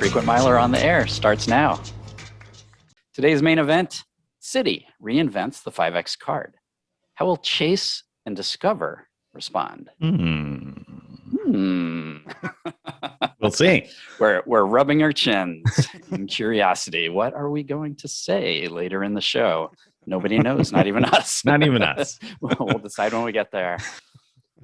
Frequent Miler on the Air starts now. Today's main event, Citi reinvents the 5X card. How will Chase and Discover respond? We'll see. We're rubbing our chins in curiosity. What are we going to say later in the show? Nobody knows, not even us. Not even us. We'll decide when we get there.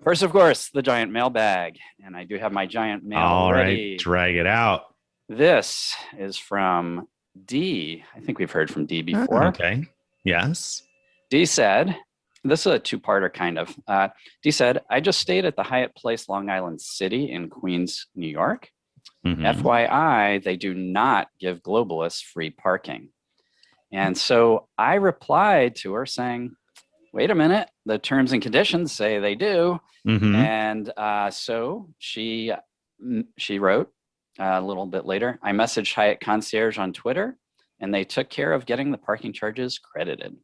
First, of course, the giant mailbag. And I do have my giant mail All ready. right, drag it out. This is from D. I think we've heard from D before. Okay. Yes. D said, this is a two-parter kind of. D said, I just stayed at the Hyatt Place Long Island City in Queens, New York. FYI, they do not give globalists free parking. And so I replied to her saying, wait a minute, the terms and conditions say they do. And so she wrote a little bit later, I messaged Hyatt Concierge on Twitter, and they took care of getting the parking charges credited.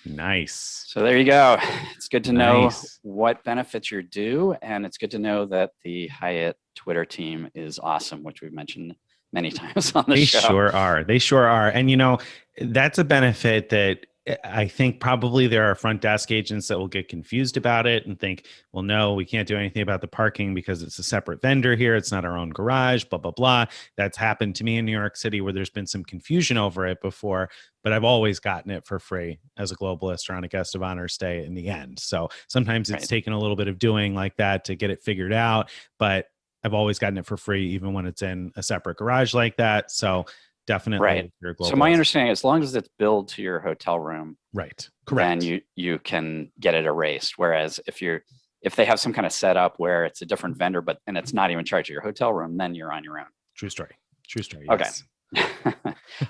Nice. So there you go. It's good to know what benefits you're due, and it's good to know that the Hyatt Twitter team is awesome, which we've mentioned many times on the show. They sure are. They sure are. And, you know, that's a benefit that I think probably there are front desk agents that will get confused about it and think, well, no, we can't do anything about the parking because it's a separate vendor here. It's not our own garage, blah, blah, blah. That's happened to me in New York City where there's been some confusion over it before, but I've always gotten it for free as a globalist or on a guest of honor stay in the end. So sometimes it's taken a little bit of doing like that to get it figured out, but I've always gotten it for free, even when it's in a separate garage like that. So definitely. Right. So my understanding, as long as it's billed to your hotel room, right, correct, then you can get it erased. Whereas if they have some kind of setup where it's a different vendor, and it's not even charged to your hotel room, then you're on your own. True story. Yes. Okay.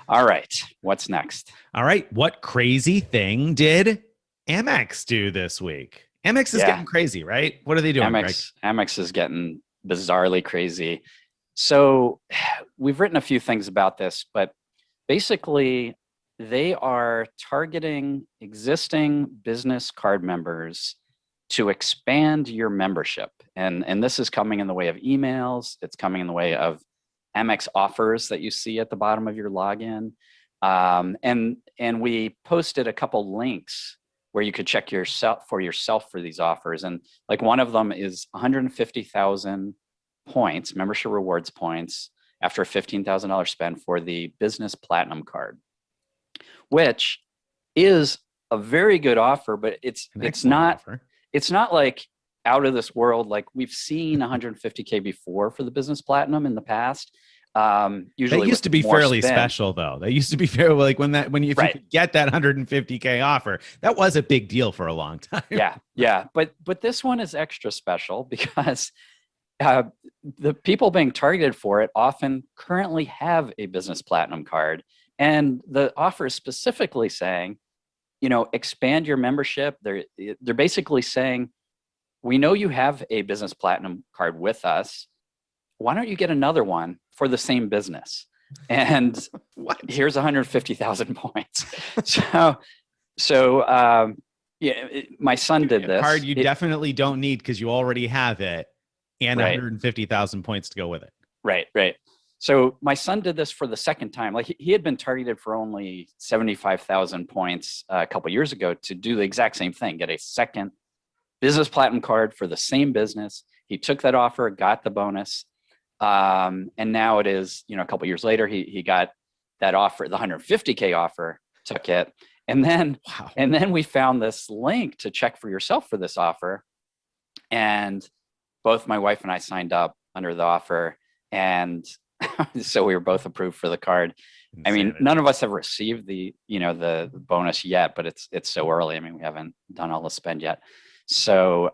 All right. What's next? All right. What crazy thing did Amex do this week? Amex is getting crazy, right? What are they doing? Amex is getting bizarrely crazy. So we've written a few things about this, but basically they are targeting existing business card members to expand your membership. And this is coming in the way of emails. It's coming in the way of Amex offers that you see at the bottom of your login. And we posted a couple links where you could check for yourself for these offers. And like one of them is 150,000 points, membership rewards points, after a $15,000 spend for the business platinum card, which is a very good offer, but it's not like out of this world. Like we've seen 150K before for the business platinum in the past. Usually that used to be fairly special though. That used to be fairly like if you could get that 150K offer, that was a big deal for a long time. Yeah. But this one is extra special because the people being targeted for it often currently have a business platinum card, and the offer is specifically saying, expand your membership. They're basically saying, we know you have a business platinum card with us. Why don't you get another one for the same business? And here's 150,000 points. So my son did this. Card you definitely don't need because you already have it. And 150,000 points to go with it. Right. So my son did this for the second time. Like he had been targeted for only 75,000 points a couple years ago to do the exact same thing, get a second business platinum card for the same business. He took that offer, got the bonus. And now it is, a couple years later, he got that offer, the 150K offer, took it. And then we found this link to check for yourself for this offer. And both my wife and I signed up under the offer, and so we were both approved for the card. Insanity. I mean, none of us have received the bonus yet, but it's so early. I mean, we haven't done all the spend yet, so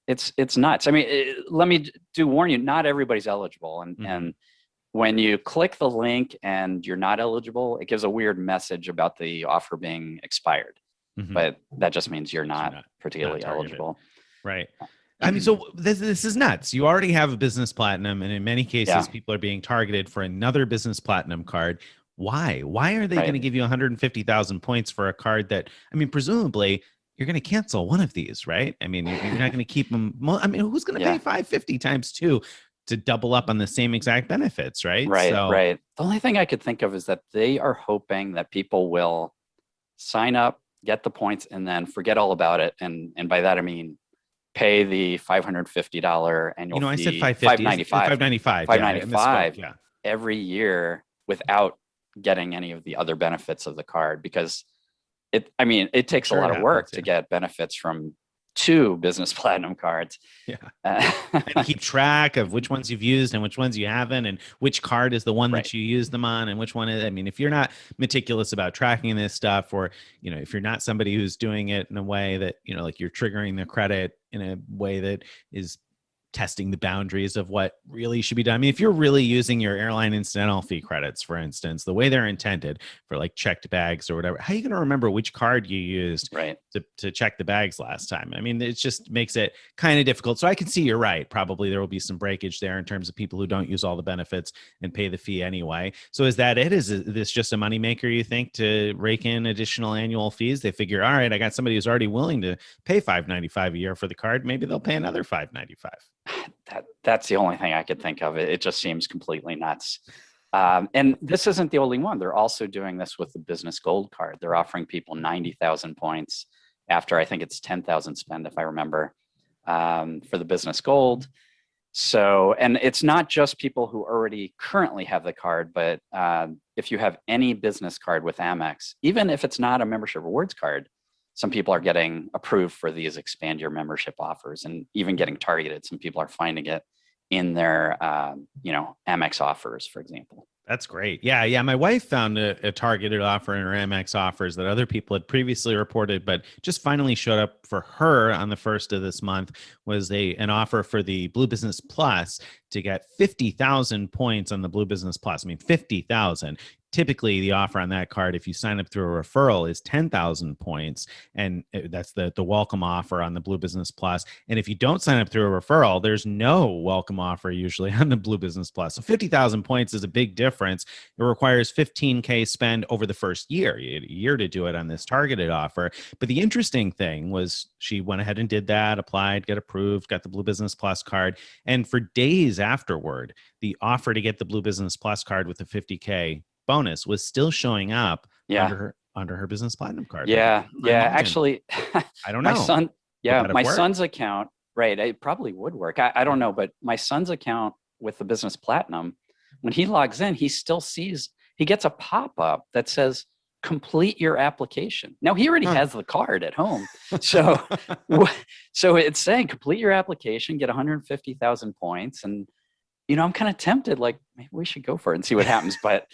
it's nuts. I mean, let me warn you, not everybody's eligible, and when you click the link and you're not eligible, it gives a weird message about the offer being expired, but that just means you're not particularly eligible, right? I mean, so this is nuts. You already have a business platinum, and in many cases, people are being targeted for another business platinum card. Why? Why are they going to give you 150,000 points for a card that, I mean, presumably you're going to cancel one of these, right? I mean, you're not going to keep them. I mean, who's going to pay 550 times 2 to double up on the same exact benefits, right? Right, So right. The only thing I could think of is that they are hoping that people will sign up, get the points, and then forget all about it. And by that I mean pay the $550 annual I said fee, 550, is 595. Yeah, I misspoke. 595 Yeah. every year without getting any of the other benefits of the card, because it takes a Sure it lot of happens. work to get benefits from 2 business platinum cards. Yeah. Uh, And keep track of which ones you've used and which ones you haven't, and which card is the one right. that you use them on, and which one is. I mean, if you're not meticulous about tracking this stuff, or if you're not somebody who's doing it in a way that like you're triggering the credit in a way that is testing the boundaries of what really should be done. I mean, if you're really using your airline incidental fee credits, for instance, the way they're intended for like checked bags or whatever, how are you going to remember which card you used Right. to check the bags last time? I mean, it just makes it kind of difficult. So I can see you're right. Probably there will be some breakage there in terms of people who don't use all the benefits and pay the fee anyway. So is that it? Is this just a moneymaker, you think, to rake in additional annual fees? They figure, all right, I got somebody who's already willing to pay $595 a year for the card. Maybe they'll pay another $595. That's the only thing I could think of. It just seems completely nuts. And this isn't the only one. They're also doing this with the business gold card. They're offering people 90,000 points after, I think it's 10,000 spend, if I remember, for the business gold. So, and it's not just people who already currently have the card, but if you have any business card with Amex, even if it's not a membership rewards card, some people are getting approved for these expand your membership offers, and even getting targeted. Some people are finding it in their, Amex offers, for example. That's great. Yeah. Yeah. My wife found a targeted offer in her Amex offers that other people had previously reported, but just finally showed up for her on the first of this month. Was an offer for the Blue Business Plus to get 50,000 points on the Blue Business Plus. I mean, 50,000. Typically, the offer on that card, if you sign up through a referral, is 10,000 points. And that's the welcome offer on the Blue Business Plus. And if you don't sign up through a referral, there's no welcome offer usually on the Blue Business Plus. So 50,000 points is a big difference. It requires 15K spend over the first year. You had a year to do it on this targeted offer. But the interesting thing was she went ahead and did that, applied, got approved, got the Blue Business Plus card. And for days afterward, the offer to get the Blue Business Plus card with the 50K bonus was still showing up Yeah. under her business platinum card. Yeah. Yeah. Mind. Actually, I don't my know. son, yeah, Would that my have worked? son's account, right. It probably would work. I don't know, but my son's account with the business platinum, when he logs in, he gets a pop-up that says, complete your application. Now he already has the card at home. So, so it's saying complete your application, get 150,000 points. And, I'm kind of tempted, like maybe we should go for it and see what happens. But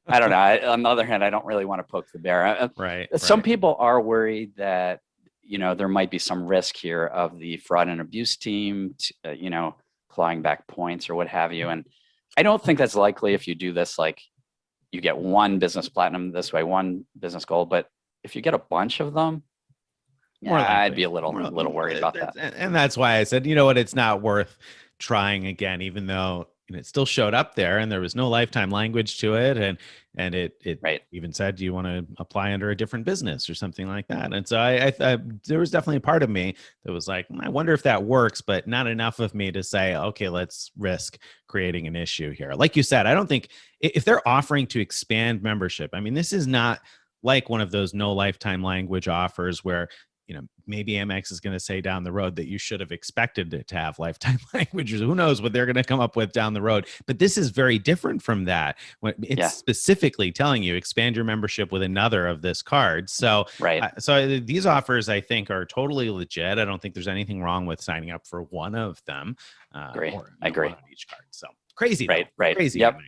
I don't know. On the other hand, I don't really want to poke the bear. Right. Some people are worried that, there might be some risk here of the fraud and abuse team, clawing back points or what have you. And I don't think that's likely if you do this, like you get one business platinum this way, one business gold. But if you get a bunch of them, I'd be a little worried about that. And that's why I said, you know what, it's not worth trying again, even though it still showed up there and there was no lifetime language to it. And it Right. even said, do you want to apply under a different business or something like that? And so I there was definitely a part of me that was like, I wonder if that works, but not enough of me to say, okay, let's risk creating an issue here. Like you said, I don't think if they're offering to expand membership, I mean, this is not like one of those no lifetime language offers where maybe Amex is going to say down the road that you should have expected it to have lifetime languages. Who knows what they're going to come up with down the road. But this is very different from that. It's specifically telling you expand your membership with another of this card. So, right. So these offers, I think, are totally legit. I don't think there's anything wrong with signing up for one of them. I agree. One on each card. So crazy. Right. Though. Right. Crazy. Yep.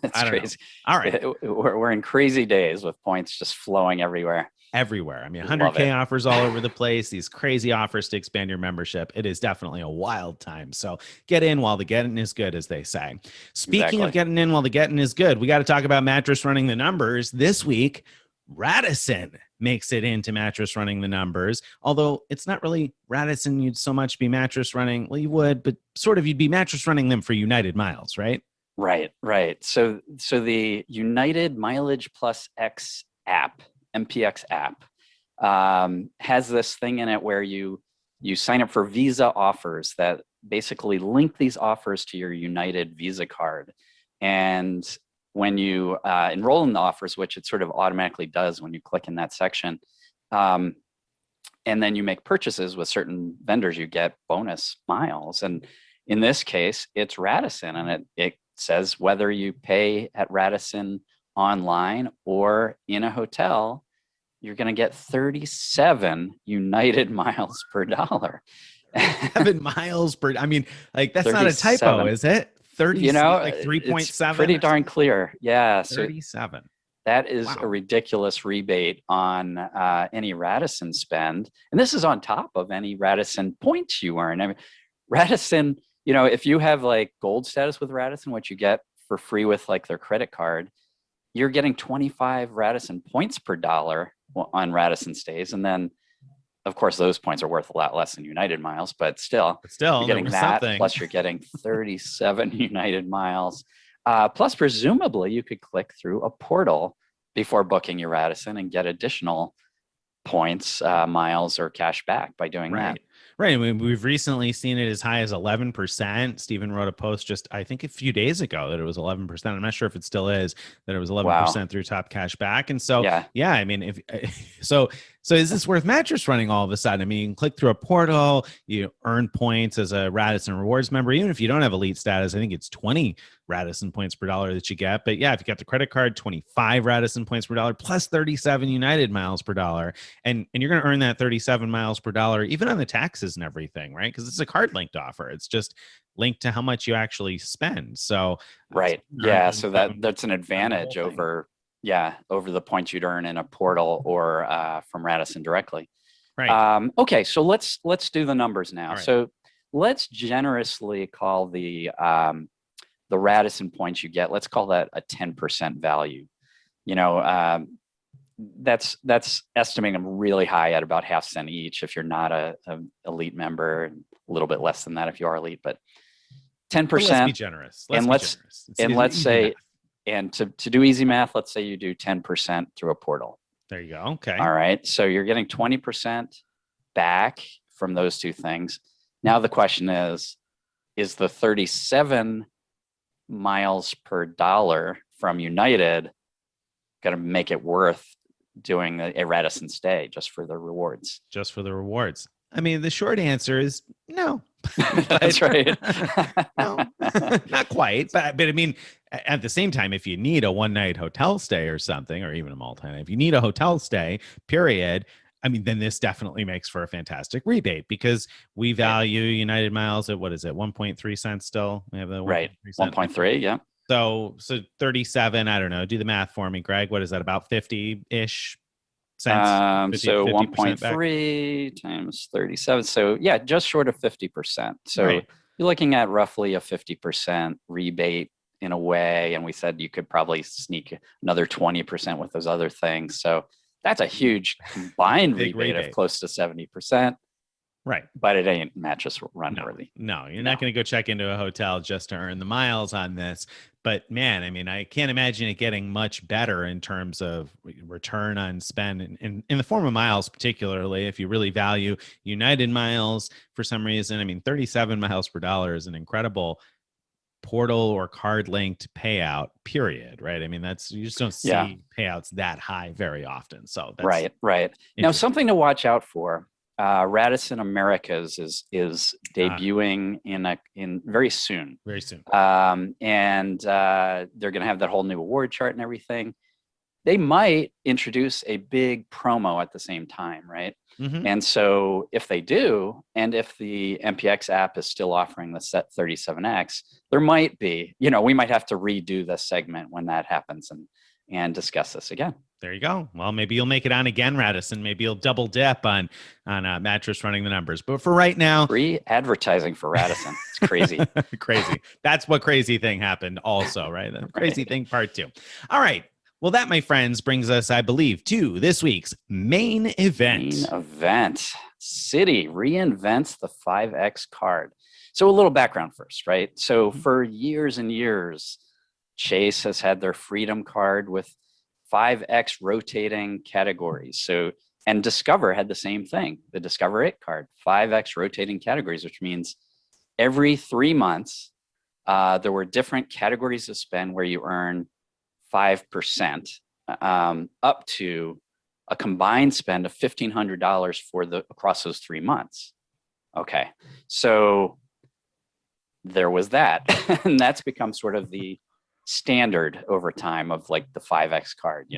It's crazy. Know. All right. We're in crazy days with points just flowing everywhere. I mean, 100K offers all over the place, these crazy offers to expand your membership. It is definitely a wild time. So get in while the getting is good, as they say. Speaking of getting in while the getting is good, we got to talk about Mattress running the numbers. This week, Radisson makes it into Mattress running the numbers, although it's not really Radisson you'd so much be Mattress running. Well, you would, but sort of you'd be Mattress running them for United Miles, right? Right. So the United Mileage Plus X app, MPX app, has this thing in it where you you sign up for Visa offers that basically link these offers to your United Visa card. And when you enroll in the offers, which it sort of automatically does when you click in that section, and then you make purchases with certain vendors, you get bonus miles. And in this case, it's Radisson, and it says whether you pay at Radisson online or in a hotel, you're going to get 37 United miles per dollar. 7 miles per. I mean, like that's not a 37. typo, is it? 30, You know, like 3.7. pretty darn clear. Yeah. So 37. that is Wow. a ridiculous rebate on any Radisson spend. And this is on top of any Radisson points you earn. I mean, Radisson, you know, if you have like gold status with Radisson, what you get for free with like their credit card, you're getting 25 Radisson points per dollar on Radisson stays. And then, of course, those points are worth a lot less than United miles, but still you're getting that. Something. Plus, you're getting 37 United miles. Plus, presumably, you could click through a portal before booking your Radisson and get additional points, miles, or cash back by doing that. Right. I mean, we've recently seen it as high as 11%. Stephen wrote a post just, I think, a few days ago that it was 11%. I'm not sure if it still is, that it was 11% through top cash back. And so, yeah, I mean, so is this worth Mattress running all of a sudden? I mean, you can click through a portal, you earn points as a Radisson Rewards member. Even if you don't have elite status, I think it's 20 Radisson points per dollar that you get. But yeah, if you got the credit card, 25 Radisson points per dollar plus 37 United miles per dollar. And you're going to earn that 37 miles per dollar, even on the taxes and everything, right? Because it's a card linked offer. It's just linked to how much you actually spend. So, right. Yeah. So that's an advantage over the points you'd earn in a portal or from Radisson directly. Right. Okay. So let's do the numbers now. Right. So let's generously call the Radisson points you get, let's call that a 10% value. You know, that's estimating them really high at about half cent each if you're not a elite member, a little bit less than that if you are elite, but 10%. Let's be generous. Let's say, and to do easy math, let's say you do 10% through a portal. There you go. Okay. All right. So you're getting 20% back from those two things. Now the question is the 37 miles per dollar from United going to make it worth doing a Radisson stay just for the rewards? Just for the rewards. I mean, the short answer is no. That's right. No, not quite. But I mean, at the same time, if you need a one-night hotel stay or something, or even a multi-night, if you need a hotel stay, period, I mean, then this definitely makes for a fantastic rebate because we value United miles at, what is it, 1.3 cents still? We have the 1.3, yeah. So 37, I don't know. Do the math for me, Greg. What is that, about 50-ish cents? So 1.3 times 37. So yeah, just short of 50%. So you're looking at roughly a 50% rebate in a way. And we said you could probably sneak another 20% with those other things. So that's a huge combined rebate of close to 70%. Right. But it ain't Mattress run worthy. No, you're not going to go check into a hotel just to earn the miles on this. But man, I mean, I can't imagine it getting much better in terms of return on spend in the form of miles, particularly if you really value United miles for some reason. I mean, 37 miles per dollar is an incredible portal or card linked payout, period. Right. I mean, you just don't see payouts that high very often. So that's right. Now, something to watch out for. Radisson Americas is debuting in very soon. Very soon. And they're going to have that whole new award chart and everything. They might introduce a big promo at the same time, right? Mm-hmm. And so if they do, and if the MPX app is still offering the set 37X, there might be, we might have to redo this segment when that happens and discuss this again. There you go. Well, maybe you'll make it on again, Radisson. Maybe you'll double dip on Mattress running the numbers. But for right now, free advertising for Radisson. It's crazy. Crazy. That's what crazy thing happened also, right? The crazy thing part 2. All right. Well, that, my friends, brings us, I believe, to this week's main event. Citi reinvents the 5X card. So a little background first, right? So for years and years, Chase has had their Freedom card with 5X rotating categories. So And Discover had the same thing, the Discover It card, 5X rotating categories, which means every 3 months, there were different categories of spend where you earn 5%, up to a combined spend of $1,500 across those 3 months. Okay, so there was that. And that's become sort of the standard over time of like the 5X card,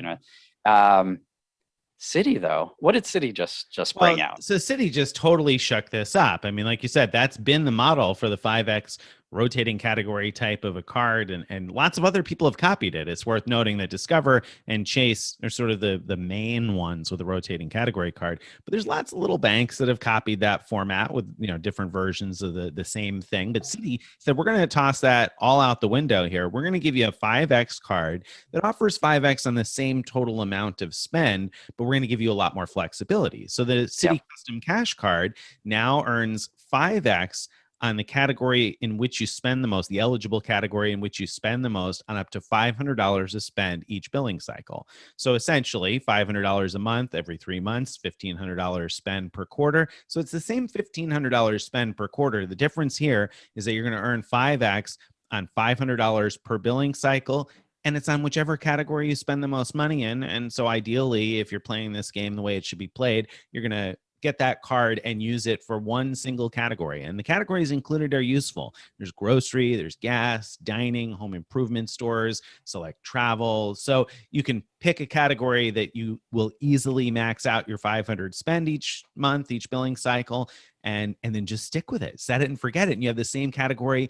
Citi though, what did Citi just bring out? So Citi just totally shook this up. I mean, like you said, that's been the model for the 5X rotating category type of a card, and lots of other people have copied it. It's worth noting that Discover and Chase are sort of the main ones with the rotating category card, but there's lots of little banks that have copied that format with different versions of the same thing. But Citi said, we're going to toss that all out the window here. We're going to give you a 5X card that offers 5X on the same total amount of spend, but we're going to give you a lot more flexibility. So the Citi Custom Cash card now earns 5X on the category in which you spend the most, the eligible category in which you spend the most, on up to $500 to spend each billing cycle. So essentially $500 a month every 3 months, $1,500 spend per quarter. So it's the same $1,500 spend per quarter. The difference here is that you're going to earn 5X on $500 per billing cycle, and it's on whichever category you spend the most money in. And so ideally, if you're playing this game the way it should be played, you're going to get that card and use it for one single category. And the categories included are useful. There's grocery, there's gas, dining, home improvement stores, select travel. So you can pick a category that you will easily max out your 500 spend each month, each billing cycle, and then just stick with it, set it and forget it. And you have the same category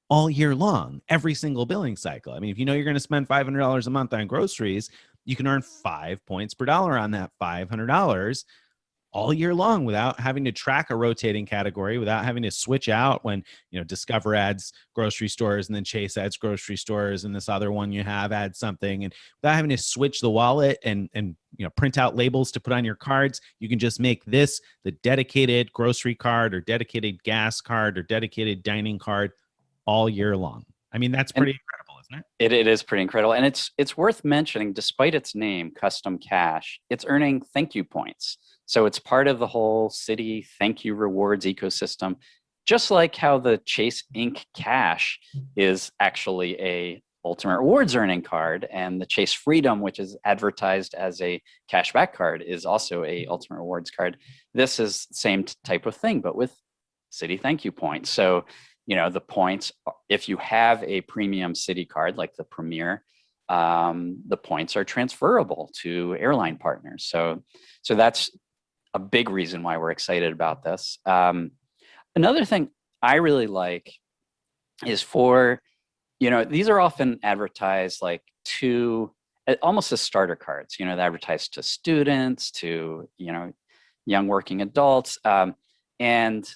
all year long, every single billing cycle. I mean, if you know you're going to spend $500 a month on groceries, you can earn 5 points per dollar on that $500 all year long without having to track a rotating category, without having to switch out when, Discover adds grocery stores and then Chase adds grocery stores and this other one you have adds something, and without having to switch the wallet and print out labels to put on your cards. You can just make this the dedicated grocery card or dedicated gas card or dedicated dining card all year long. I mean, that's pretty incredible, isn't it? It is pretty incredible. And it's worth mentioning, despite its name, Custom Cash, it's earning thank you points. So it's part of the whole Citi thank you rewards ecosystem, just like how the Chase Inc. Cash is actually a ultimate rewards earning card, and the Chase Freedom, which is advertised as a cashback card, is also a ultimate rewards card. This is the same type of thing, but with Citi thank you points. So the points, if you have a premium Citi card like the Premier, the points are transferable to airline partners. So that's a big reason why we're excited about this. Another thing I really like is these are often advertised like to almost as starter cards, they advertise to students, to, young working adults. And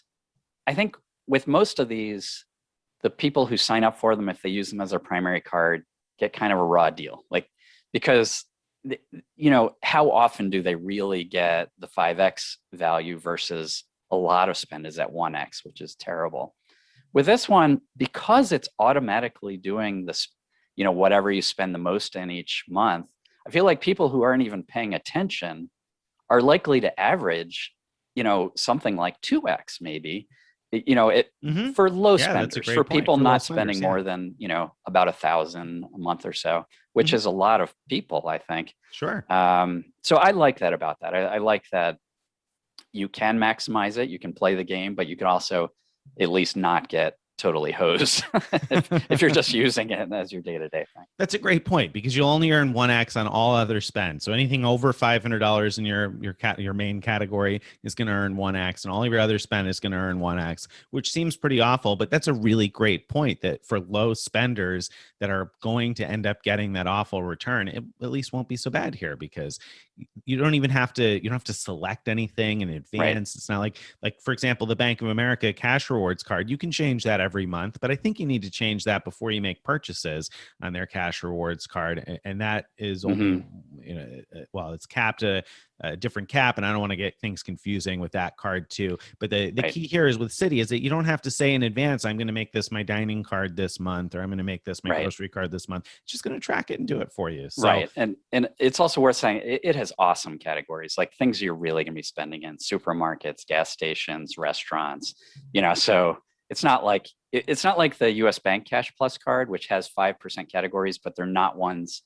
I think with most of these, the people who sign up for them, if they use them as their primary card, get kind of a raw deal, because how often do they really get the 5X value versus a lot of spend is at 1X, which is terrible. With this one, because it's automatically doing this, whatever you spend the most in each month, I feel like people who aren't even paying attention are likely to average, something like 2X maybe, for low spenders, for people not spending more than, about $1,000 a month or so, which is a lot of people, I think. Sure. So I like that about that. I like that you can maximize it, you can play the game, but you can also at least not get totally hosed if you're just using it as your day-to-day thing. That's a great point, because you'll only earn 1X on all other spend. So anything over $500 in your main category is going to earn 1X, and all of your other spend is going to earn 1X, which seems pretty awful. But that's a really great point, that for low spenders that are going to end up getting that awful return, it at least won't be so bad here, because you don't have to select anything in advance. Right. It's not like for example, the Bank of America cash rewards card, you can change that every every month, but I think you need to change that before you make purchases on their cash rewards card. And that is only, well, it's capped a different cap, and I don't want to get things confusing with that card too. But the key here is with Citi is that you don't have to say in advance, I'm going to make this my dining card this month, or I'm going to make this my grocery card this month. It's just going to track it and do it for you. So, right. And it's also worth saying it has awesome categories, like things you're really going to be spending in: supermarkets, gas stations, restaurants, so it's not like the US Bank Cash Plus card, which has 5% categories, but they're not ones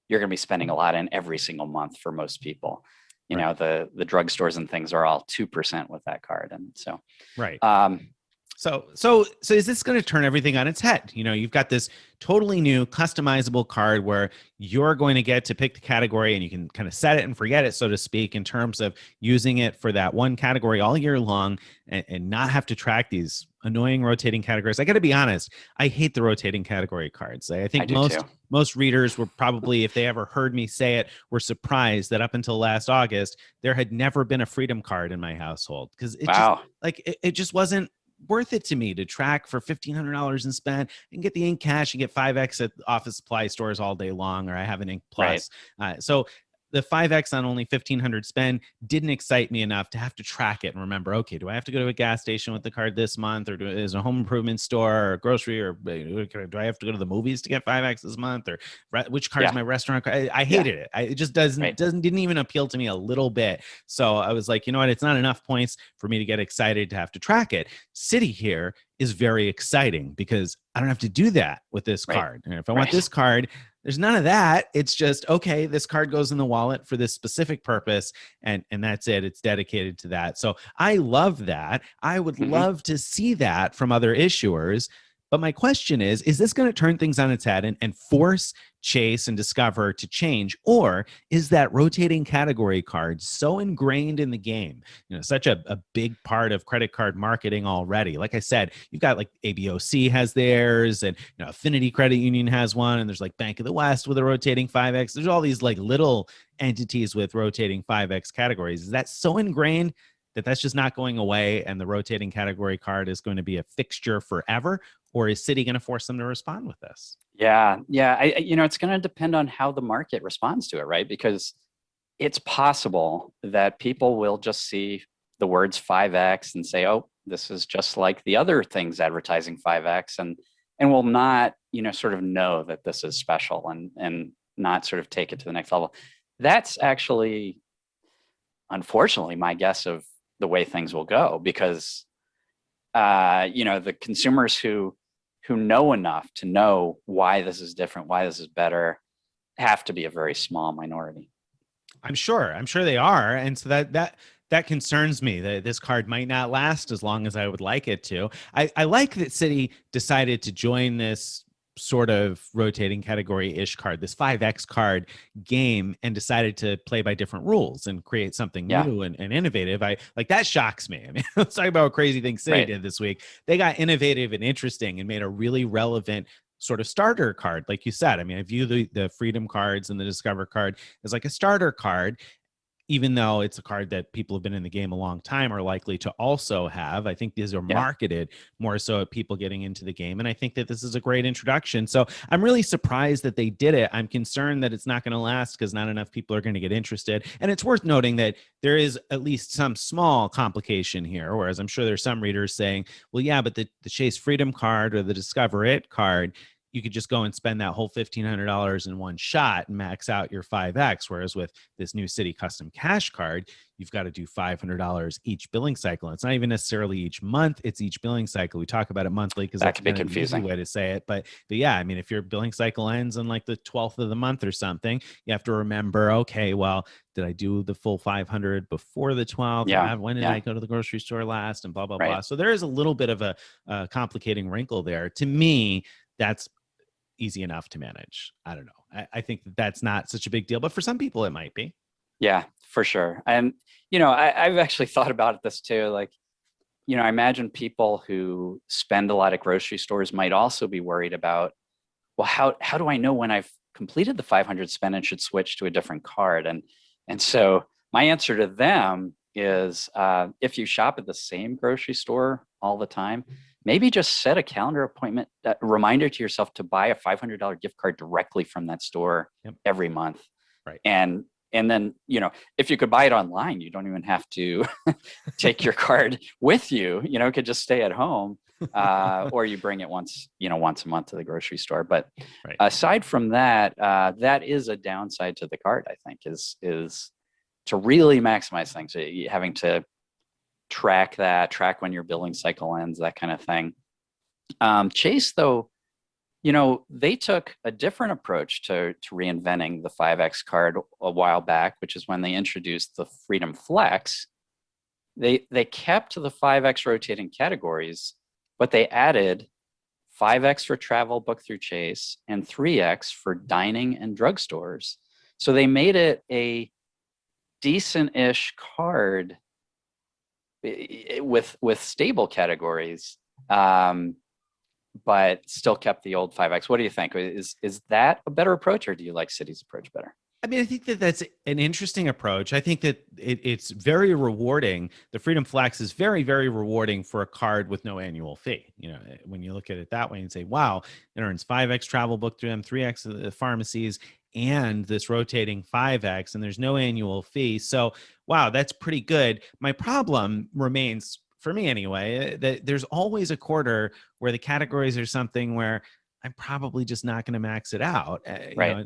you're going to be spending a lot in every single month for most people. The drugstores and things are all 2% with that card. And so, right. So is this going to turn everything on its head? You've got this totally new customizable card where you're going to get to pick the category and you can kind of set it and forget it, so to speak, in terms of using it for that one category all year long and not have to track these annoying rotating categories. I got to be honest, I hate the rotating category cards. I think most readers were probably, if they ever heard me say it, were surprised that up until last August, there had never been a Freedom card in my household, because it just wasn't worth it to me to track for $1,500 and spend and get the ink cash and get 5X at office supply stores all day long, or I have an Ink Plus. So the 5X on only $1,500 spend didn't excite me enough to have to track it and remember, okay, do I have to go to a gas station with the card this month, or is a home improvement store or a grocery, or do I have to go to the movies to get 5X this month, or which card is my restaurant card? I hated it. It just didn't even appeal to me a little bit. So I was like, you know what? It's not enough points for me to get excited to have to track it. Citi here is very exciting because I don't have to do that with this card. And if I want this card, there's none of that. It's just, okay, this card goes in the wallet for this specific purpose, and that's it. It's dedicated to that. So I love that. I would love to see that from other issuers. But my question is this going to turn things on its head and force Chase and Discover to change? Or is that rotating category card so ingrained in the game, such a big part of credit card marketing already? Like I said, you've got like ABOC has theirs, and Affinity Credit Union has one, and there's like Bank of the West with a rotating 5X. There's all these like little entities with rotating 5X categories. Is that so ingrained that that's just not going away, and the rotating category card is going to be a fixture forever? Or is Citi going to force them to respond with this? Yeah. It's going to depend on how the market responds to it, right? Because it's possible that people will just see the words 5X and say, oh, this is just like the other things advertising 5X, and will not, sort of know that this is special and not sort of take it to the next level. That's actually, unfortunately, my guess of the way things will go, because, the consumers who know enough to know why this is different, why this is better, have to be a very small minority. I'm sure they are. And so that concerns me, that this card might not last as long as I would like it to. I like that Citi decided to join this sort of rotating category-ish card, this 5X card game, and decided to play by different rules and create something new and innovative. That shocks me. I mean, let's talk about what crazy things Citi did this week. They got innovative and interesting and made a really relevant sort of starter card. Like you said, I mean, I view the Freedom cards and the Discover card as like a starter card, even though it's a card that people have been in the game a long time are likely to also have. I think these are marketed more so at people getting into the game. And I think that this is a great introduction. So I'm really surprised that they did it. I'm concerned that it's not going to last because not enough people are going to get interested. And it's worth noting that there is at least some small complication here, whereas I'm sure there's some readers saying, well, yeah, but the Chase Freedom card or the Discover It card, you could just go and spend that whole $1,500 in one shot and max out your 5X. Whereas with this new Citi Custom Cash card, you've got to do $500 each billing cycle. And it's not even necessarily each month, it's each billing cycle. We talk about it monthly because that's could be confusing way to say it. But yeah, I mean, if your billing cycle ends on like the 12th of the month or something, you have to remember, okay, well, did I do the full 500 before the 12th? Yeah. When did I go to the grocery store last? And blah, blah, blah. So there is a little bit of a complicating wrinkle there. To me, that's easy enough to manage. I don't know. I think that's not such a big deal, but for some people it might be. Yeah, for sure. And, I've actually thought about this too. Like, I imagine people who spend a lot at grocery stores might also be worried about, well, how do I know when I've completed the 500 spend and should switch to a different card? And so my answer to them is, if you shop at the same grocery store all the time, maybe just set a calendar appointment, reminder to yourself to buy a $500 gift card directly from that store Yep. every month. Right. And then, if you could buy it online, you don't even have to take your card with you, it could just stay at home, or you bring it once a month to the grocery store. But Right. aside from that, that is a downside to the card, I think, is to really maximize things, having to track when your billing cycle ends, that kind of thing. Chase, though, they took a different approach to reinventing the 5X card a while back, which is when they introduced the Freedom Flex. They kept the 5X rotating categories, but they added 5X for travel booked through Chase and 3X for dining and drugstores. So they made it a decent-ish card with stable categories, but still kept the old 5X. What do you think? Is that a better approach, or do you like Citi's approach better? I mean, I think that that's an interesting approach. I think that it's very rewarding. The Freedom Flex is very, very rewarding for a card with no annual fee. When you look at it that way and say, wow, it earns 5X travel booked through them, 3X the pharmacies, and this rotating 5X, and there's no annual fee. So, wow, that's pretty good. My problem remains, for me anyway, that there's always a quarter where the categories are something where I'm probably just not going to max it out. Right.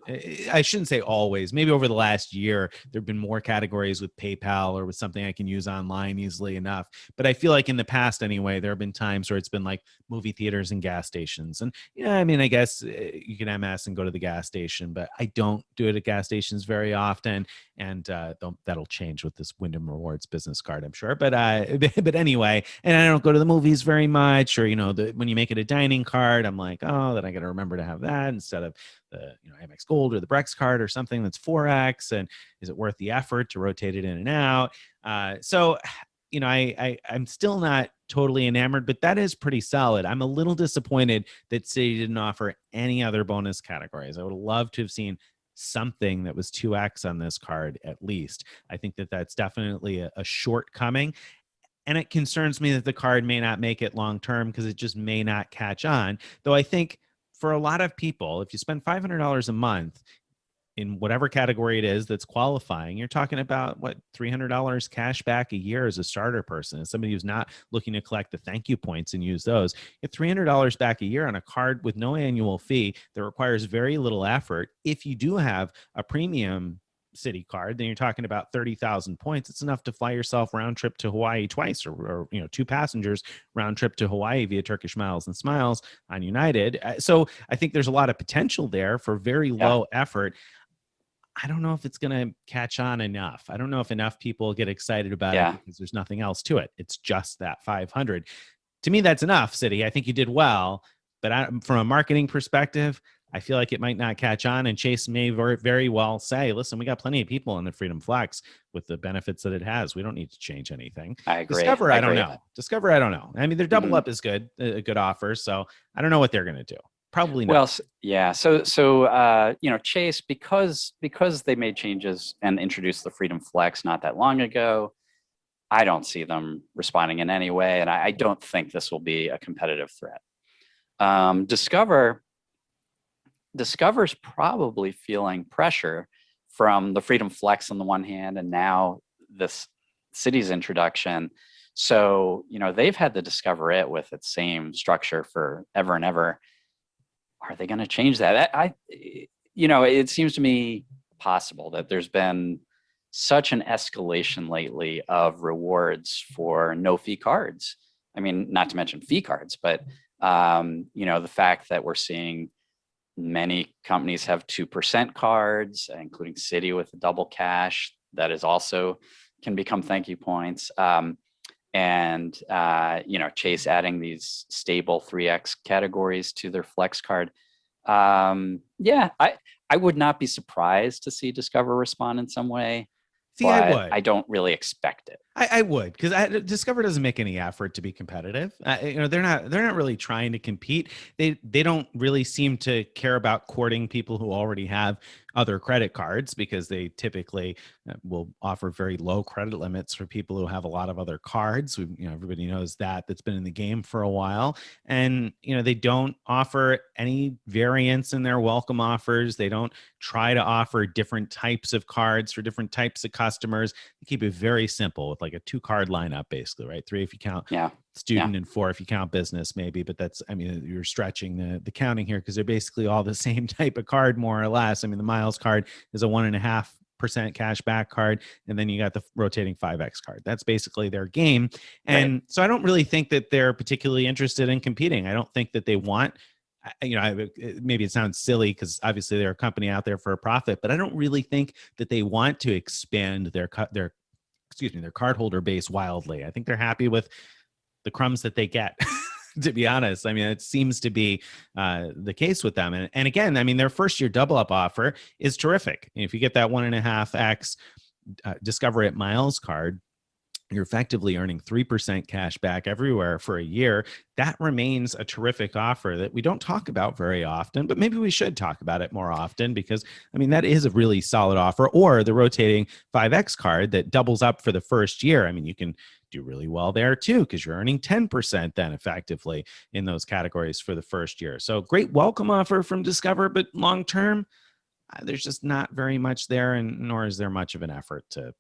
I shouldn't say always. Maybe over the last year, there've been more categories with PayPal or with something I can use online easily enough. But I feel like in the past, anyway, there have been times where it's been like movie theaters and gas stations. And I mean, I guess you can MS and go to the gas station, but I don't do it at gas stations very often. And that'll change with this Wyndham Rewards business card, I'm sure. But anyway, and I don't go to the movies very much, or when you make it a dining card, I'm like, oh, then I got to remember to have that instead of the Amex Gold or the Brex card or something that's 4X. And is it worth the effort to rotate it in and out? So I'm still not totally enamored, but that is pretty solid. I'm a little disappointed that Citi didn't offer any other bonus categories. I would love to have seen something that was 2X on this card at least. I think that that's definitely a shortcoming. And it concerns me that the card may not make it long term because it just may not catch on. Though I think for a lot of people, if you spend $500 a month in whatever category it is that's qualifying, you're talking about $300 cash back a year as a starter person. As somebody who's not looking to collect the thank you points and use those, you get $300 back a year on a card with no annual fee that requires very little effort. If you do have a premium Citi card, then you're talking about 30,000 points. It's enough to fly yourself round trip to Hawaii twice, or 2 passengers round trip to Hawaii via Turkish Miles and Smiles on United. So I think there's a lot of potential there for very low effort. I don't know if it's going to catch on enough. I don't know if enough people get excited about it because there's nothing else to it. It's just that 500. To me, that's enough, Citi. I think you did well, but from a marketing perspective, I feel like it might not catch on, and Chase may very, very well say, listen, we got plenty of people in the Freedom Flex with the benefits that it has. We don't need to change anything. I agree. Discover, I don't know. Discover, I don't know. I mean, their double up is good, a good offer. So I don't know what they're going to do. Probably not. Well, yeah. So Chase, because they made changes and introduced the Freedom Flex not that long ago, I don't see them responding in any way, and I don't think this will be a competitive threat. Discover's probably feeling pressure from the Freedom Flex on the one hand, and now this Citi's introduction. So, they've had to discover it with its same structure for ever and ever. Are they going to change that? It seems to me possible that there's been such an escalation lately of rewards for no fee cards. I mean, not to mention fee cards, but the fact that we're seeing many companies have 2% cards, including Citi with double cash, that is also can become thank you points. Chase adding these stable 3X categories to their Flex card. I would not be surprised to see Discover respond in some way. See, I would. I don't really expect it. I would, because Discover doesn't make any effort to be competitive. They're not really trying to compete. They don't really seem to care about courting people who already have other credit cards, because they typically will offer very low credit limits for people who have a lot of other cards. Everybody knows that, that's been in the game for a while. And they don't offer any variance in their welcome offers. They don't try to offer different types of cards for different types of customers. Keep it very simple with like a 2-card lineup, basically, right? 3 if you count student and 4 if you count business, maybe. But that's, you're stretching the counting here, because they're basically all the same type of card, more or less. The miles card is a 1.5% cash back card, and then you got the rotating 5x card. That's basically their game. And so I don't really think that they're particularly interested in competing. I don't think that they want, maybe it sounds silly because obviously they're a company out there for a profit, but I don't really think that they want to expand their cardholder base wildly. I think they're happy with the crumbs that they get. To be honest, it seems to be the case with them. And again, their first year double up offer is terrific. If you get that 1.5x Discover It Miles card, you're effectively earning 3% cash back everywhere for a year. That remains a terrific offer that we don't talk about very often, but maybe we should talk about it more often, because that is a really solid offer. Or the rotating 5x card that doubles up for the first year. You can do really well there too, because you're earning 10% then effectively in those categories for the first year. So great welcome offer from Discover, but long term, there's just not very much there, and nor is there much of an effort to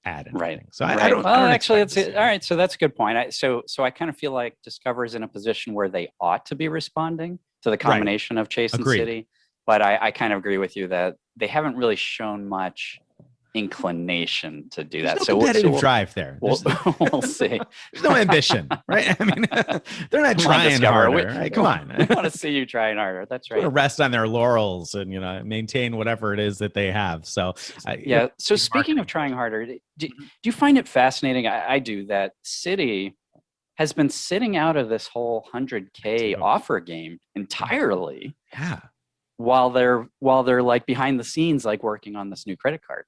add anything. Right. So I don't. Well, actually, it's all right. So that's a good point. So I kind of feel like Discover is in a position where they ought to be responding to the combination of Chase and Citi. But I kind of agree with you that they haven't really shown much inclination to do that. So competitive drive there. We'll see. There's no ambition, right? They're not trying harder. Right? Come on. We want to see you trying harder. That's right. Rest on their laurels and maintain whatever it is that they have. So So speaking of trying harder, do you find it fascinating? I do, that Citi has been sitting out of this whole 100K offer game entirely. Yeah. While they're like behind the scenes, like working on this new credit card.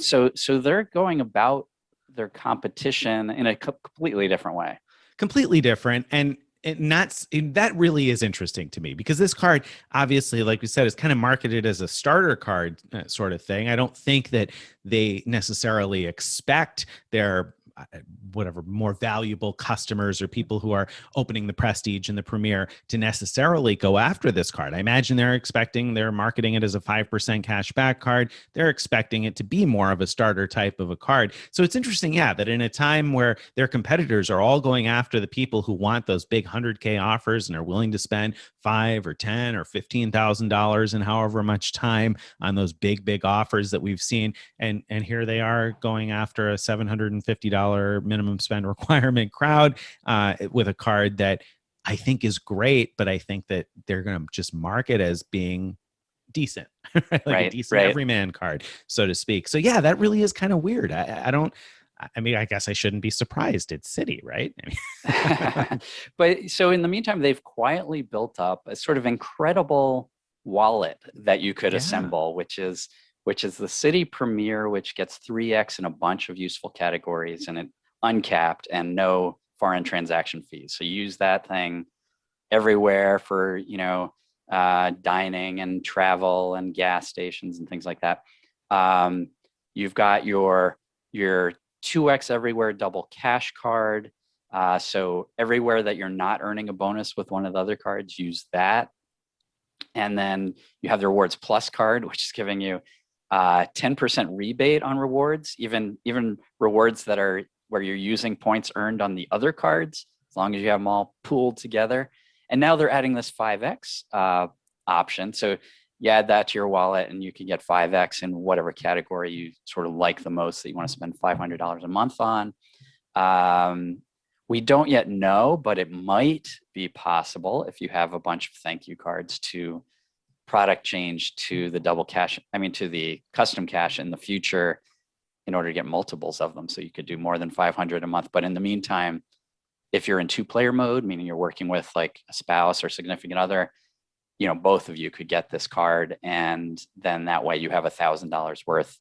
So they're going about their competition in a completely different way. Completely different. And that really is interesting to me, because this card, obviously, like we said, is kind of marketed as a starter card sort of thing. I don't think that they necessarily expect their whatever more valuable customers or people who are opening the Prestige and the Premier to necessarily go after this card. I imagine they're marketing it as a 5% cash back card. They're expecting it to be more of a starter type of a card. So it's interesting, that in a time where their competitors are all going after the people who want those big 100K offers and are willing to spend $5,000 or $10,000 or $15,000 in however much time on those big offers that we've seen, and here they are going after a $750 minimum spend requirement crowd with a card that I think is great, but I think that they're going to just market as being decent, a decent everyman card, so to speak. So that really is kind of weird. I guess I shouldn't be surprised. It's Citi, right? But so in the meantime, they've quietly built up a sort of incredible wallet that you could assemble, which is the Citi Premier, which gets 3x in a bunch of useful categories, and it uncapped and no foreign transaction fees. So you use that thing everywhere for, dining and travel and gas stations and things like that. You've got your 2x everywhere double cash card. So everywhere that you're not earning a bonus with one of the other cards, use that. And then you have the Rewards Plus card, which is giving you 10% rebate on rewards, even rewards that are where you're using points earned on the other cards, as long as you have them all pooled together. And now they're adding this 5x option. So you add that to your wallet and you can get 5x in whatever category you sort of like the most that you want to spend $500 a month on. We don't yet know, but it might be possible if you have a bunch of thank you cards to product change to the double cash, to the custom cash in the future in order to get multiples of them. So you could do more than 500 a month. But in the meantime, if you're in 2-player mode, meaning you're working with like a spouse or significant other, both of you could get this card. And then that way you have $1,000 worth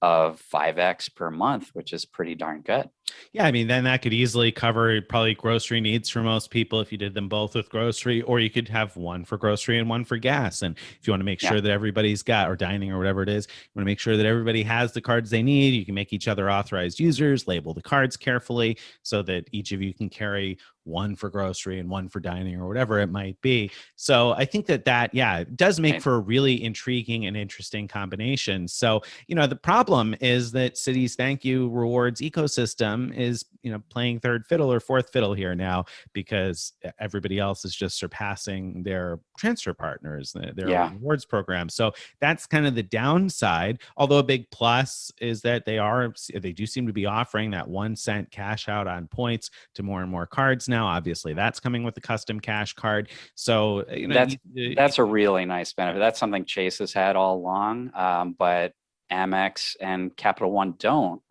of 5x per month, which is pretty darn good. Yeah, I mean, then that could easily cover probably grocery needs for most people if you did them both with grocery, or you could have one for grocery and one for gas. And if you want to make sure that everybody's got, or dining or whatever it is, you want to make sure that everybody has the cards they need. You can make each other authorized users, label the cards carefully so that each of you can carry one for grocery and one for dining or whatever it might be. So I think that it does make for a really intriguing and interesting combination. So, the problem is that Citi's thank you rewards ecosystem is, playing third fiddle or fourth fiddle here now, because everybody else is just surpassing their transfer partners, their rewards program. So that's kind of the downside. Although a big plus is that they do seem to be offering that 1 cent cash out on points to more and more cards now. Obviously, that's coming with the custom cash card. So that's a really nice benefit. That's something Chase has had all along, but Amex and Capital One don't.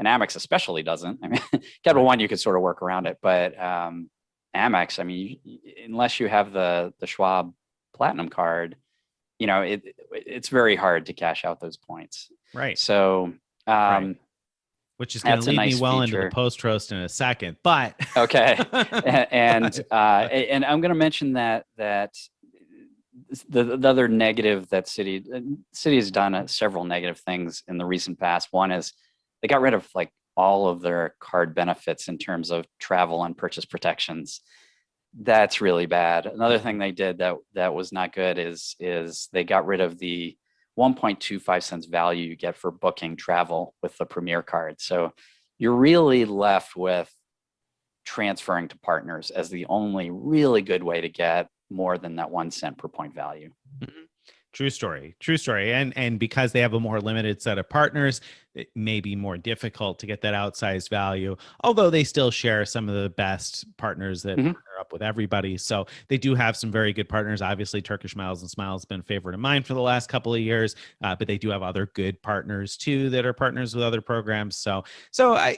And Amex especially doesn't. I mean, Capital One, you could sort of work around it, but Amex, I mean, unless you have the Schwab Platinum card, it's very hard to cash out those points. Right. So, which is going to lead me well into the post roast in a second, but okay. And I'm going to mention that the other negative that Citi has done several negative things in the recent past. One is they got rid of like all of their card benefits in terms of travel and purchase protections. That's really bad. Another thing they did that was not good is they got rid of the 1.25 cents value you get for booking travel with the Premier card. So you're really left with transferring to partners as the only really good way to get more than that 1 cent per point value. Mm-hmm. True story. And because they have a more limited set of partners, it may be more difficult to get that outsized value, although they still share some of the best partners that partner up with everybody. So they do have some very good partners. Obviously, Turkish Miles and Smiles has been a favorite of mine for the last couple of years, but they do have other good partners too that are partners with other programs. So I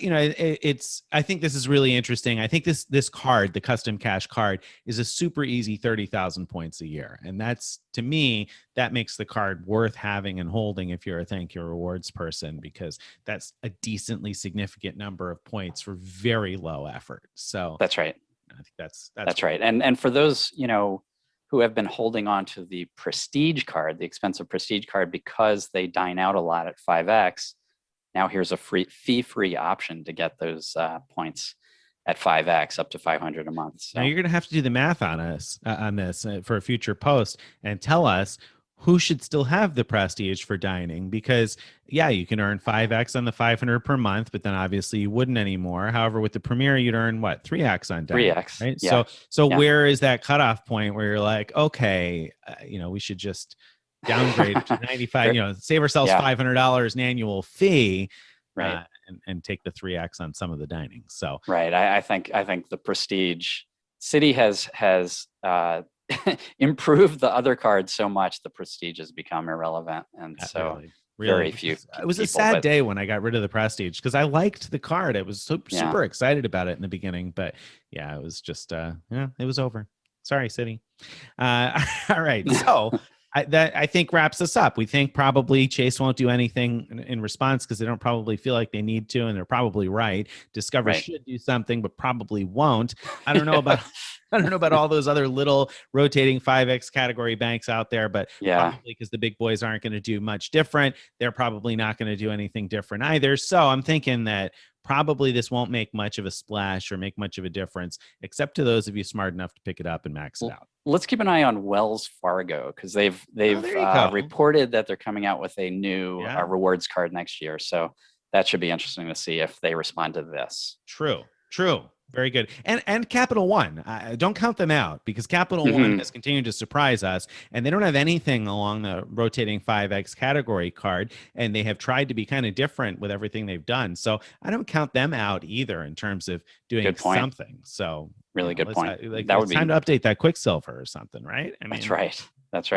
think this is really interesting. I think this card, the custom cash card, is a super easy 30,000 points a year. And that's, to me, that makes the card worth having and holding if you're a thank you rewards person, because that's a decently significant number of points for very low effort. So that's right. I think that's right. And for those, who have been holding on to the prestige card, the expensive prestige card, because they dine out a lot at 5X, now here's a fee-free option to get those points at 5X up to 500 a month. So now you're going to have to do the math on us on this for a future post and tell us who should still have the prestige for dining, because you can earn 5X on the 500 per month, but then obviously you wouldn't anymore. However, with the Premier, you'd earn 3X on dining, 3X, right? Yeah. So where is that cutoff point where you're like, okay, we should just downgrade to 95, save ourselves $500 an annual fee, right? And take the 3X on some of the dining. So right, I think the prestige, Citi has improved the other cards so much, the prestige has become irrelevant, and so really very few. It was a sad day when I got rid of the prestige, because I liked the card. I was super excited about it in the beginning, but it was just it was over. Sorry, Citi. All right, so. That I think wraps us up. We think probably Chase won't do anything in response because they don't probably feel like they need to, and they're probably right. Discover should do something, but probably won't. I don't know about all those other little rotating 5X category banks out there, but probably because the big boys aren't going to do much different, they're probably not going to do anything different either. So I'm thinking that probably this won't make much of a splash or make much of a difference, except to those of you smart enough to pick it up and max it out. Let's keep an eye on Wells Fargo, because they've reported that they're coming out with a new rewards card next year. So that should be interesting to see if they respond to this. True. Very good. And Capital One, don't count them out, because Capital One has continued to surprise us, and they don't have anything along the rotating 5X category card, and they have tried to be kind of different with everything they've done. So I don't count them out either in terms of doing something. So really good point. That would be time to update that Quicksilver or something, right? That's right. That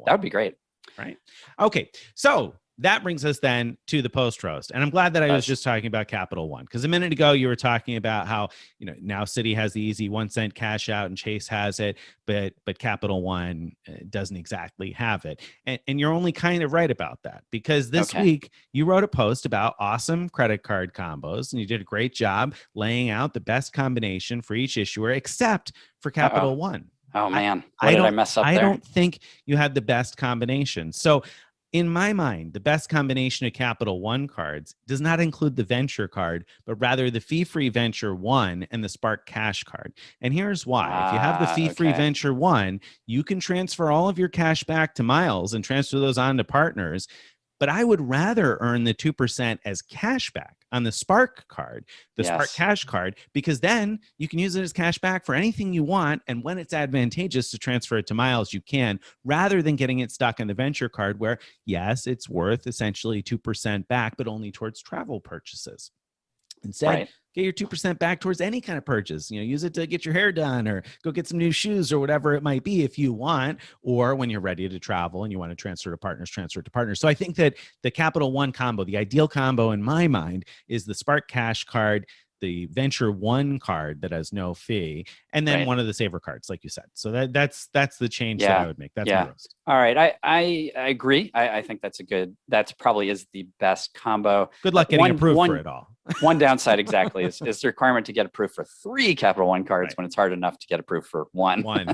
would be great. Right. Okay. So that brings us then to the post roast. And I'm glad that I was Yes. just talking about Capital One, because a minute ago you were talking about how, now Citi has the easy 1 cent cash out and Chase has it, but Capital One doesn't exactly have it. And you're only kind of right about that, because this week you wrote a post about awesome credit card combos, and you did a great job laying out the best combination for each issuer, except for Capital One. Oh man, what did I mess up there? I don't think you had the best combination. So in my mind, the best combination of Capital One cards does not include the Venture card, but rather the fee-free Venture One and the Spark Cash card. And here's why. If you have the fee-free Venture One, you can transfer all of your cash back to miles and transfer those on to partners. But I would rather earn the 2% as cash back on the Spark card, the Spark Cash card, because then you can use it as cash back for anything you want. And when it's advantageous to transfer it to miles, you can, rather than getting it stuck on the Venture card where, yes, it's worth essentially 2% back, but only towards travel purchases. Instead, get your 2% back towards any kind of purchase. Use it to get your hair done or go get some new shoes or whatever it might be if you want, or when you're ready to travel and you want to transfer to partners. So I think that the Capital One combo, the ideal combo in my mind, is the Spark Cash card, the Venture One card that has no fee, and then one of the saver cards, like you said. So that's the change that I would make. That's my roast. All right. I agree. I think that's probably is the best combo. Good luck getting approved for it all. One downside exactly is the requirement to get approved for 3 Capital One cards when it's hard enough to get approved for one. Right.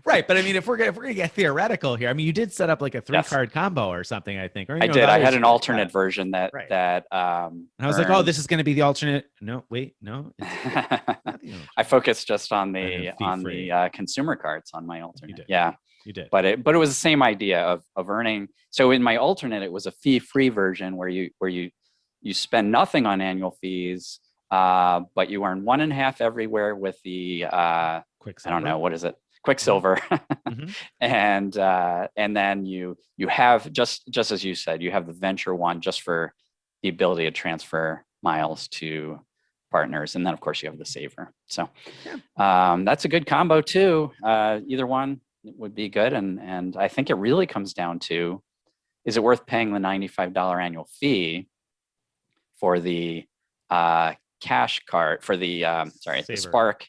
But I mean, if we're gonna get theoretical here, I mean, you did set up like a 3-card combo or something, I think. Or, I did. I had an alternate version that and I was like, oh, this is going to be the alternate. No, wait, no. I focused just on the consumer cards on my alternate. You did. But it was the same idea of earning. So in my alternate, it was a fee-free version where you spend nothing on annual fees, but you earn 1.5 everywhere with the Quicksilver. I don't know, what is it? Quicksilver. And then you have just as you said, you have the Venture One just for the ability to transfer miles to partners, and then of course you have the saver. So that's a good combo too. Either one would be good, and I think it really comes down to, is it worth paying the $95 annual fee for the cash card, for the the Spark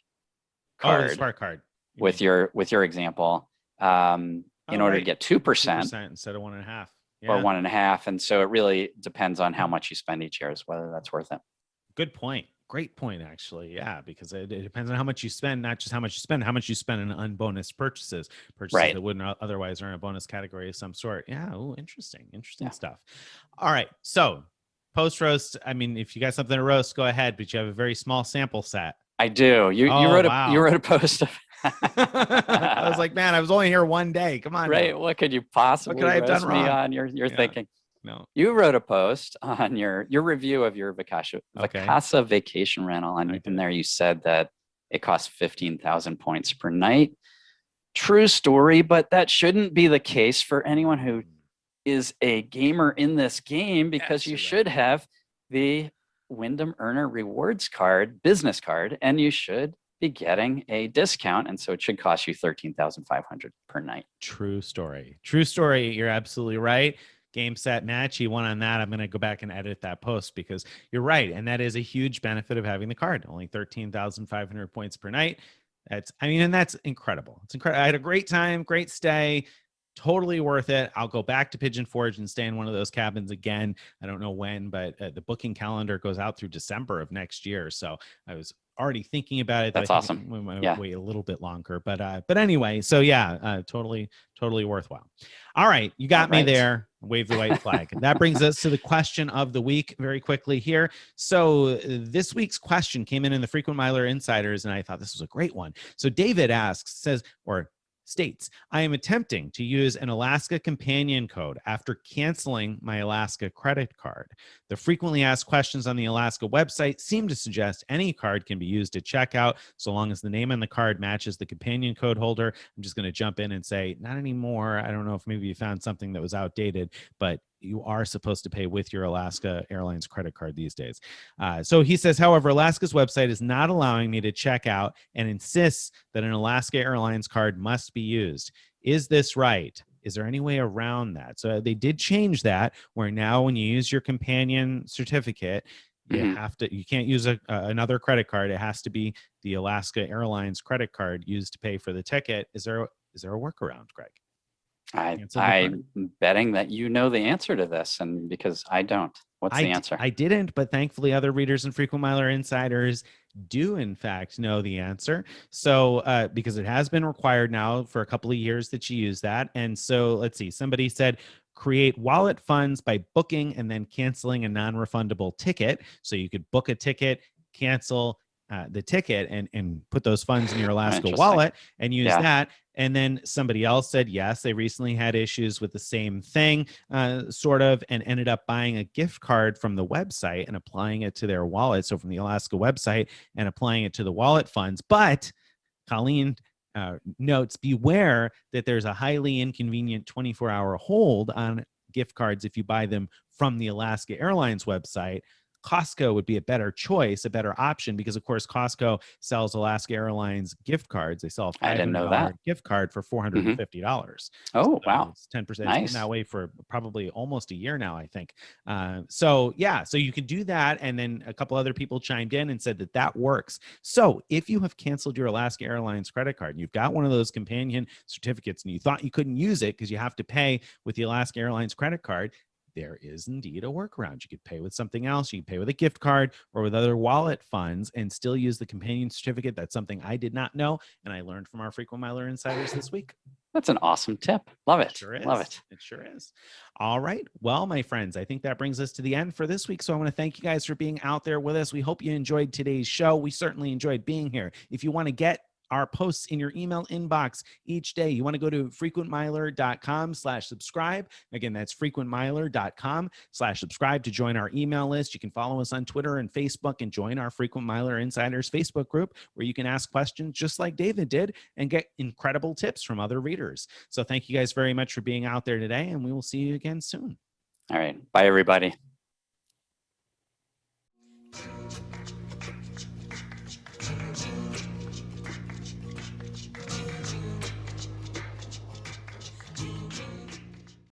card? Oh, the Spark card. With your example, in order to get 2% instead of 1.5. Or 1.5. And so it really depends on how much you spend each year, is whether that's worth it. Good point. Great point, actually. Yeah, because it depends on how much you spend, not just how much you spend in unbonused purchases that wouldn't otherwise earn a bonus category of some sort. Yeah. Oh, interesting stuff. All right. So post roast, I mean, if you got something to roast, go ahead, but you have a very small sample set. I do. You wrote a post of I was like, man, I was only here one day. Come on. Right. Now. What could you possibly roast me on? You're thinking. No. You wrote a post on your review of your Vacasa vacation rental, and in there you said that it costs 15,000 points per night. True story, but that shouldn't be the case for anyone who is a gamer in this game, because you should have the Wyndham Earner Rewards card, business card, and you should be getting a discount, and so it should cost you 13,500 per night. True story. You're absolutely right. Game, set, match. You won on that. I'm going to go back and edit that post, because you're right, and that is a huge benefit of having the card. Only 13,500 points per night. That's incredible. It's incredible. I had a great time, great stay. Totally worth it. I'll go back to Pigeon Forge and stay in one of those cabins again. I don't know when, but the booking calendar goes out through December of next year. So I was already thinking about it. That's awesome. We might wait a little bit longer, but anyway, so totally worthwhile. All right. You got me there. Wave the white flag. That brings us to the question of the week very quickly here. So this week's question came in the Frequent Miler Insiders, and I thought this was a great one. So David states, I am attempting to use an Alaska companion code after canceling my Alaska credit card. The frequently asked questions on the Alaska website seem to suggest any card can be used at checkout, so long as the name on the card matches the companion code holder. I'm just going to jump in and say, not anymore. I don't know if maybe you found something that was outdated, but you are supposed to pay with your Alaska Airlines credit card these days. So he says, however, Alaska's website is not allowing me to check out and insists that an Alaska Airlines card must be used. Is this right? Is there any way around that? So they did change that, where now when you use your companion certificate, you can't use another credit card. It has to be the Alaska Airlines credit card used to pay for the ticket. Is there a workaround, Greg? I'm betting that you know the answer to this, and because I don't. What's the answer? I didn't, but thankfully other readers and frequent miler insiders do in fact know the answer. So because it has been required now for a couple of years that you use that. And so let's see, somebody said create wallet funds by booking and then canceling a non-refundable ticket. So you could book a ticket, cancel the ticket, and put those funds in your Alaska wallet and use that. And then somebody else said, yes, they recently had issues with the same thing, sort of, and ended up buying a gift card from the website and applying it to their wallet. So from the Alaska website and applying it to the wallet funds. But Colleen notes, beware that there's a highly inconvenient 24-hour hold on gift cards if you buy them from the Alaska Airlines website. Costco would be a better choice, a better option, because of course Costco sells Alaska Airlines gift cards. They sell a $500 gift card for $450. Oh, wow. It's 10%. Nice. It's been that way for probably almost a year now, I think. So you can do that. And then a couple other people chimed in and said that works. So if you have canceled your Alaska Airlines credit card and you've got one of those companion certificates and you thought you couldn't use it because you have to pay with the Alaska Airlines credit card, there is indeed a workaround. You could pay with something else. You can pay with a gift card or with other wallet funds and still use the companion certificate. That's something I did not know, and I learned from our frequent miler insiders this week. That's an awesome tip. Love it. Sure is. Love it. It sure is. All right. Well, my friends, I think that brings us to the end for this week. So I want to thank you guys for being out there with us. We hope you enjoyed today's show. We certainly enjoyed being here. If you want to get our posts in your email inbox each day, you want to go to frequentmiler.com/subscribe. Again, that's frequentmiler.com/subscribe to join our email list. You can follow us on Twitter and Facebook and join our Frequent Miler Insiders Facebook group, where you can ask questions just like David did and get incredible tips from other readers. So thank you guys very much for being out there today, and we will see you again soon. All right. Bye, everybody.